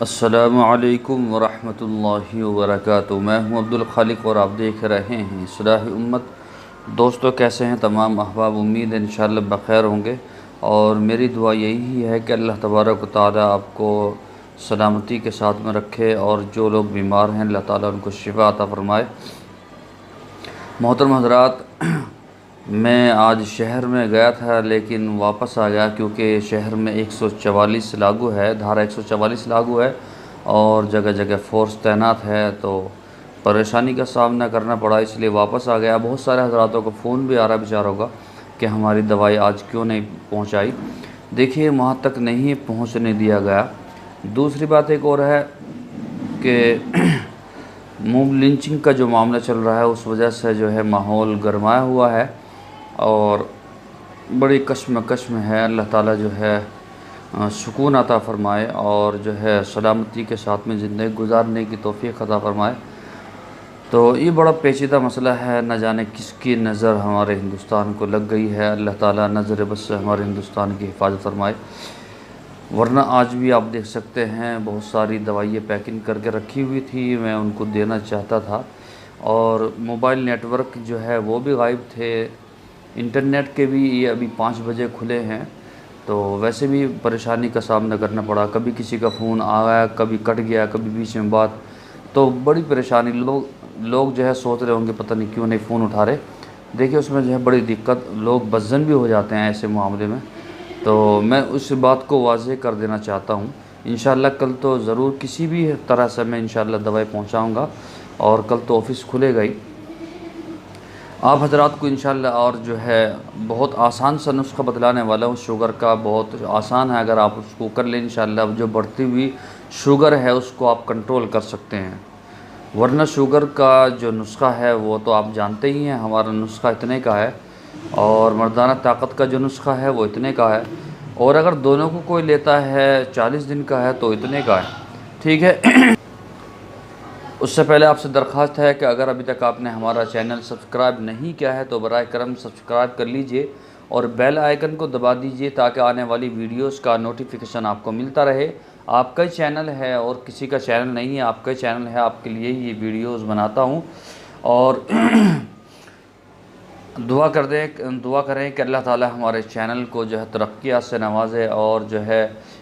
अस्सलामु अलैकुम वरहमतुल्लाहि वबरकातुहू। मैं हूं अब्दुल खालिक और आप देख रहे हैं इस्लाह उम्मत। दोस्तों, कैसे हैं तमाम अहबाब? उम्मीद है इंशाअल्लाह बख़ैर होंगे और मेरी दुआ यही है कि अल्लाह तबारक व तआला आपको सलामती के साथ में रखे और जो लोग बीमार हैं अल्लाह ताला उनको शिफा अता फ़रमाए। मोहतरम हज़रात, मैं आज शहर में गया था लेकिन वापस आ गया क्योंकि शहर में 144 लागू है, धारा 144 लागू है और जगह जगह फ़ोर्स तैनात है, तो परेशानी का सामना करना पड़ा, इसलिए वापस आ गया। बहुत सारे हज़रातों को फ़ोन भी आ रहा बेचारों का कि हमारी दवाई आज क्यों नहीं पहुंचाई। देखिए, वहाँ तक नहीं पहुंचने दिया गया। दूसरी बात एक और है कि मूव लिंचिंग का जो मामला चल रहा है उस वजह से जो है माहौल गरमाया हुआ है और बड़ी कश्मकश में है। अल्लाह ताला जो है सुकून अता फ़रमाए और जो है सलामती के साथ में ज़िंदगी गुजारने की तौफ़ीक़ अता फ़रमाए। तो ये बड़ा पेचीदा मसला है, न जाने किसकी नज़र हमारे हिंदुस्तान को लग गई है। अल्लाह ताला नज़र बस से हमारे हिंदुस्तान की हिफाजत फ़रमाए। वरना आज भी आप देख सकते हैं बहुत सारी दवाइयाँ पैकिंग करके रखी हुई थी, मैं उनको देना चाहता था और मोबाइल नेटवर्क जो है वो भी गायब थे। इंटरनेट के भी ये अभी 5 बजे खुले हैं, तो वैसे भी परेशानी का सामना करना पड़ा। कभी किसी का फ़ोन आ गया, कभी कट गया, कभी बीच में बात, तो बड़ी परेशानी। लोग जो है सोच रहे होंगे पता नहीं क्यों नहीं फ़ोन उठा रहे। देखिए, उसमें जो है बड़ी दिक्कत, लोग बज़्ज़न भी हो जाते हैं ऐसे मामले में। तो मैं उस बात को वाज़ेह कर देना चाहता हूँ। इंशाअल्लाह कल तो ज़रूर किसी भी तरह से मैं इंशाअल्लाह दवाई पहुँचाऊँगा और कल तो ऑफ़िस खुलेगा ही। आप हज़रात को इंशाअल्लाह और जो है बहुत आसान सा नुस्ख़ा बतलाने वाला हूँ शुगर का। बहुत आसान है, अगर आप उसको कर लें इंशाअल्लाह जो बढ़ती हुई शुगर है उसको आप कंट्रोल कर सकते हैं। वरना शुगर का जो नुस्ख़ा है वो तो आप जानते ही हैं, हमारा नुस्ख़ा इतने का है और मर्दाना ताकत का जो नुस्ख़ा है वो इतने का है, और अगर दोनों को कोई लेता है 40 दिन का है तो इतने का है। ठीक है। उससे पहले आपसे दरख्वास्त है कि अगर अभी तक आपने हमारा चैनल सब्सक्राइब नहीं किया है तो बराए करम सब्सक्राइब कर लीजिए और बेल आइकन को दबा दीजिए ताकि आने वाली वीडियोस का नोटिफिकेशन आपको मिलता रहे। आपका ही चैनल है और किसी का चैनल नहीं है, आपका ही चैनल है, आपके लिए ही ये वीडियोस बनाता हूँ। और दुआ करें कि अल्लाह ताला हमारे चैनल को जो है तरक्कियात से नवाजे और जो है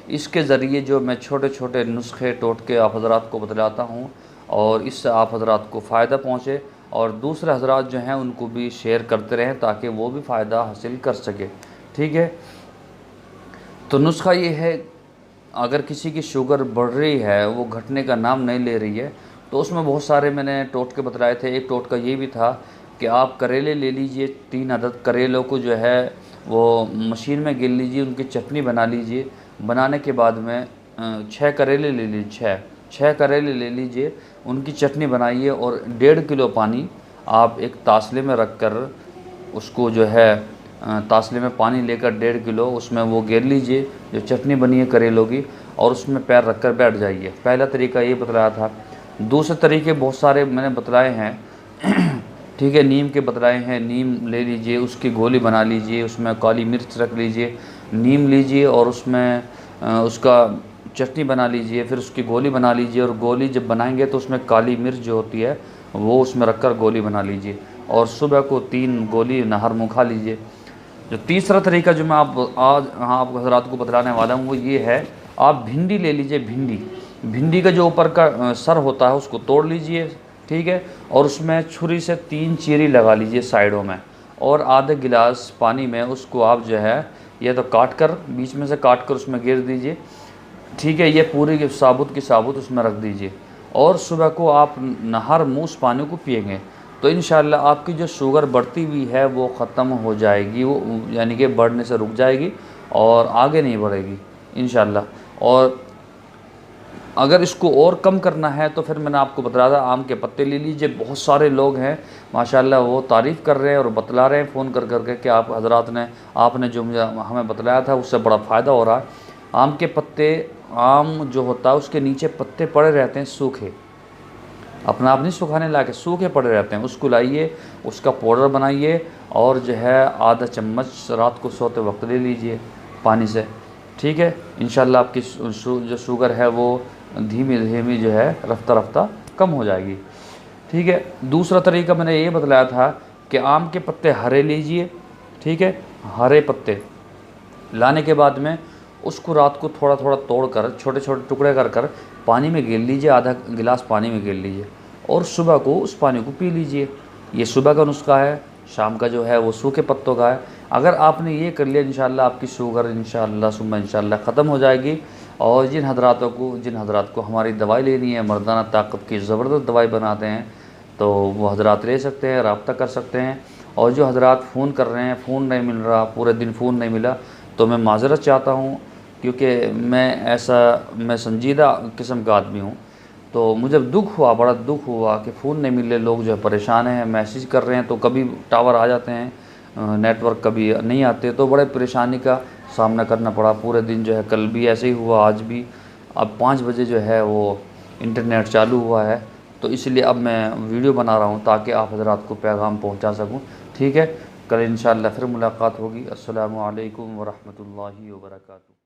इसके ज़रिए जो मैं छोटे छोटे नुस्खे टोटके आप हज़रात को बतलाता हूँ और इससे आप हज़रात को फ़ायदा पहुँचे और दूसरे हज़रात जो हैं उनको भी शेयर करते रहें ताकि वो भी फ़ायदा हासिल कर सके। ठीक है। तो नुस्खा ये है, अगर किसी की शुगर बढ़ रही है, वो घटने का नाम नहीं ले रही है, तो उसमें बहुत सारे मैंने टोटके बतलाए थे। एक टोटका ये भी था कि आप करेले ले लीजिए, 3 अदद करेलों को जो है वो मशीन में गिर लीजिए, उनकी चटनी बना लीजिए। बनाने के बाद में 6 करेले ले लीजिए, 6 करेले ले लीजिए, उनकी चटनी बनाइए और 1.5 किलो पानी आप एक तासले में रख कर उसको जो है तासले में पानी लेकर 1.5 किलो उसमें वो घेर लीजिए जो चटनी बनी है करेलों की, और उसमें पैर रखकर बैठ जाइए। पहला तरीका ये बतलाया था। दूसरे तरीके बहुत सारे मैंने बतलाए हैं। ठीक है, नीम के बतलाए हैं। नीम ले लीजिए, उसकी गोली बना लीजिए, उसमें काली मिर्च रख लीजिए, नीम लीजिए और उसमें उसका चटनी बना लीजिए, फिर उसकी गोली बना लीजिए और गोली जब बनाएंगे तो उसमें काली मिर्च जो होती है वो उसमें रखकर गोली बना लीजिए और सुबह को 3 गोली नहर मुँह खा लीजिए। जो तीसरा तरीका जो मैं आप हज़रात को बतलाने वाला हूँ वो ये है, आप भिंडी ले लीजिए। भिंडी का जो ऊपर का सर होता है उसको तोड़ लीजिए। ठीक है, और उसमें छुरी से 3 चीरी लगा लीजिए साइडों में, और आधे गिलास पानी में उसको आप जो है ये तो काट कर बीच में से काट कर उसमें गिर दीजिए। ठीक है, ये पूरी साबुत की साबुत उसमें रख दीजिए और सुबह को आप नहर मुँह उस पानी को पिएंगे तो इंशाअल्लाह आपकी जो शुगर बढ़ती हुई है वो ख़त्म हो जाएगी, वो यानी कि बढ़ने से रुक जाएगी और आगे नहीं बढ़ेगी इंशाअल्लाह। और अगर इसको और कम करना है तो फिर मैंने आपको बताया था आम के पत्ते ले लीजिए। बहुत सारे लोग हैं माशाल्लाह वो तारीफ़ कर रहे हैं और बतला रहे हैं फ़ोन कर करके कि आप हज़रात ने आपने जो मुझे हमें बतलाया था उससे बड़ा फ़ायदा हो रहा है। आम के पत्ते, आम जो होता है उसके नीचे पत्ते पड़े रहते हैं सूखे, अपना आप नहीं सुखाने ला के, सूखे पड़े रहते हैं, उसको लाइए, उसका पाउडर बनाइए और जो है आधा चम्मच रात को सोते वक्त ले लीजिए पानी से। ठीक है, इंशाल्लाह आपकी जो शुगर है वो धीमे धीमे जो है रफ्ता रफ्ता कम हो जाएगी। ठीक है। दूसरा तरीका मैंने ये बतलाया था कि आम के पत्ते हरे लीजिए, ठीक है, हरे पत्ते लाने के बाद में उसको रात को थोड़ा थोड़ा तोड़कर छोटे छोटे टुकड़े कर कर पानी में गेल लीजिए, आधा गिलास पानी में गेल लीजिए और सुबह को उस पानी को पी लीजिए। ये सुबह का नुस्खा है। शाम का जो है वो सूखे पत्तों का है। अगर आपने ये कर लिया इंशाल्लाह आपकी शुगर इंशाल्लाह सुम्मा इंशाल्लाह ख़त्म हो जाएगी। और जिन हजरात को हमारी दवाई लेनी है, मर्दाना ताकत की ज़बरदस्त दवाई बनाते हैं, तो वो हजरात ले सकते हैं, रब्ता कर सकते हैं। और जो हजरात फ़ोन कर रहे हैं, फ़ोन नहीं मिल रहा, पूरे दिन फ़ोन नहीं मिला, तो मैं माज़रत चाहता हूँ, क्योंकि मैं संजीदा किस्म का आदमी हूँ। तो मुझे दुख हुआ, बड़ा दुख हुआ कि फ़ोन नहीं मिले, लोग जो है परेशान हैं, मैसेज कर रहे हैं तो कभी टावर आ जाते हैं, नेटवर्क कभी नहीं आते, तो बड़े परेशानी का सामना करना पड़ा पूरे दिन जो है। कल भी ऐसे ही हुआ, आज भी। अब 5 बजे जो है वो इंटरनेट चालू हुआ है, तो इसलिए अब मैं वीडियो बना रहा हूँ ताकि आप हज़रात को पैगाम पहुँचा सकूँ। ठीक है, कल इंशाअल्लाह फिर मुलाकात होगी। अस्सलामु अलैकुम व रहमतुल्लाहि व बरकातुहू।